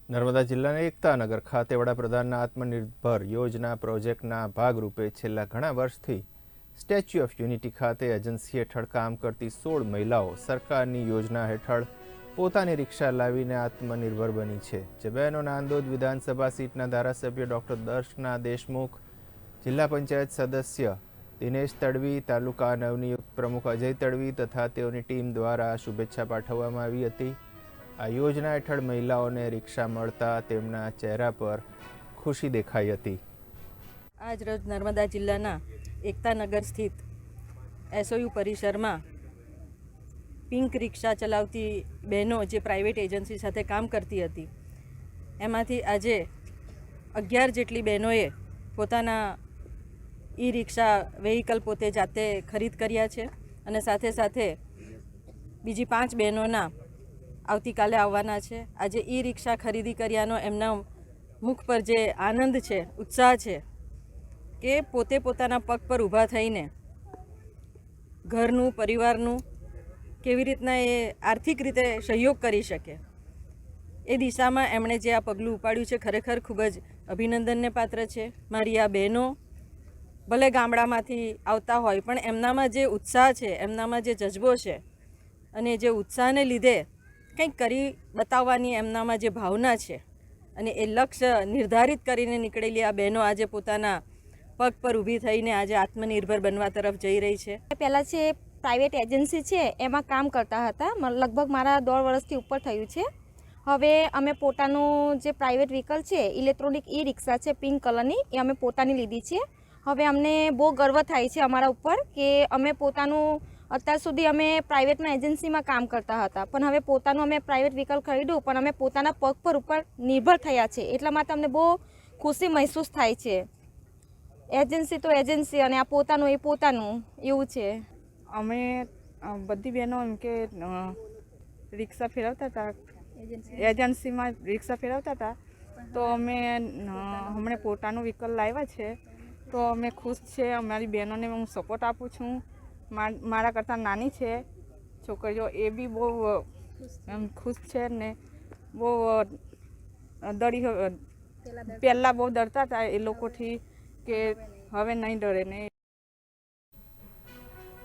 નર્મદા જિલ્લાના એકતાનગર ખાતે વડાપ્રધાનના આત્મનિર્ભર યોજના પ્રોજેક્ટના ભાગરૂપે છેલ્લા ઘણા વર્ષથી સ્ટેચ્યુ ઓફ યુનિટી ખાતે એજન્સી હેઠળ કામ કરતી 16 મહિલાઓ સરકારની યોજના હેઠળ પોતાની રિક્ષા લાવીને આત્મનિર્ભર બની છે, જે બહેનો નાંદોદ વિધાનસભા સીટના ધારાસભ્ય ડોક્ટર દર્શના દેશમુખ, જિલ્લા પંચાયત સદસ્ય દિનેશ તડવી, તાલુકા નવનિયુક્ત પ્રમુખ અજય તડવી તથા તેઓની ટીમ દ્વારા શુભેચ્છા પાઠવવામાં આવી હતી। આ યોજના હેઠળ મહિલાઓને રિક્ષા મળતા તેમના ચહેરા પર ખુશી દેખાઈ હતી। આજ રોજ નર્મદા જિલ્લાના એકતાનગર સ્થિત એસઓયુ પરિસરમાં પિંક રિક્ષા ચલાવતી બહેનો જે પ્રાઇવેટ એજન્સી સાથે કામ કરતી હતી, એમાંથી આજે 11 જેટલી બહેનોએ પોતાના ઈ રિક્ષા વ્હીકલ પોતે જાતે ખરીદ કર્યા છે અને સાથે સાથે બીજી 5 બહેનોના આવતીકાલે આવવાના છે। આજે ઈ રિક્ષા ખરીદી કર્યાનો એમના મુખ પર જે આનંદ છે, ઉત્સાહ છે કે પોતે પોતાના પગ પર ઊભા થઈને ઘરનું, પરિવારનું કેવી રીતના એ આર્થિક રીતે સહયોગ કરી શકે, એ દિશામાં એમણે જે આ પગલું ઉપાડ્યું છે ખરેખર ખૂબ જ અભિનંદનને પાત્ર છે। મારી આ બહેનો ભલે ગામડામાંથી આવતા હોય પણ એમનામાં જે ઉત્સાહ છે, એમનામાં જે જજ્બો છે અને જે ઉત્સાહને લીધે કંઈક કરી બતાવવાની એમનામાં જે ભાવના છે અને એ લક્ષ્ય નિર્ધારિત કરીને નીકળેલી આ બહેનો આજે પોતાના પગ પર ઊભી થઈને આજે આત્મનિર્ભર બનવા તરફ જઈ રહી છે। પહેલાં જે પ્રાઇવેટ એજન્સી છે એમાં કામ કરતા હતા, લગભગ મારા 1.5 વર્ષથી ઉપર થયું છે। હવે અમે પોતાનું જે પ્રાઇવેટ વ્હીકલ છે, ઇલેક્ટ્રોનિક ઈ રિક્ષા છે પિંક કલરની, એ અમે પોતાની લીધી છે। હવે અમને બહુ ગર્વ થાય છે અમારા ઉપર કે અમે પોતાનું અત્યાર સુધી અમે પ્રાઇવેટમાં એજન્સીમાં કામ કરતા હતા, પણ હવે પોતાનું અમે પ્રાઇવેટ વ્હીકલ ખરીદ્યું પણ અમે પોતાના પગ પર ઉપર નિર્ભર થયા છે, એટલા માટે અમને બહુ ખુશી મહેસૂસ થાય છે। એજન્સી તો એજન્સી અને આ પોતાનું એ પોતાનું એવું છે। અમે બધી બહેનો એમ કે રિક્ષા ફેરવતા હતા, એજન્સીમાં રિક્ષા ફેરવતા હતા, તો અમે હમણાં પોતાનું વ્હીકલ લાવ્યા છે, તો અમે ખુશ છે। અમારી બહેનોને હું સપોર્ટ આપું છું। મારા કરતાં નાની છે છોકરીઓ, એ બી બહુ ખુશ છે ને બહુ પહેલાં બહુ ડરતા હતા એ લોકોથી, કે હવે નહીં ડરે ને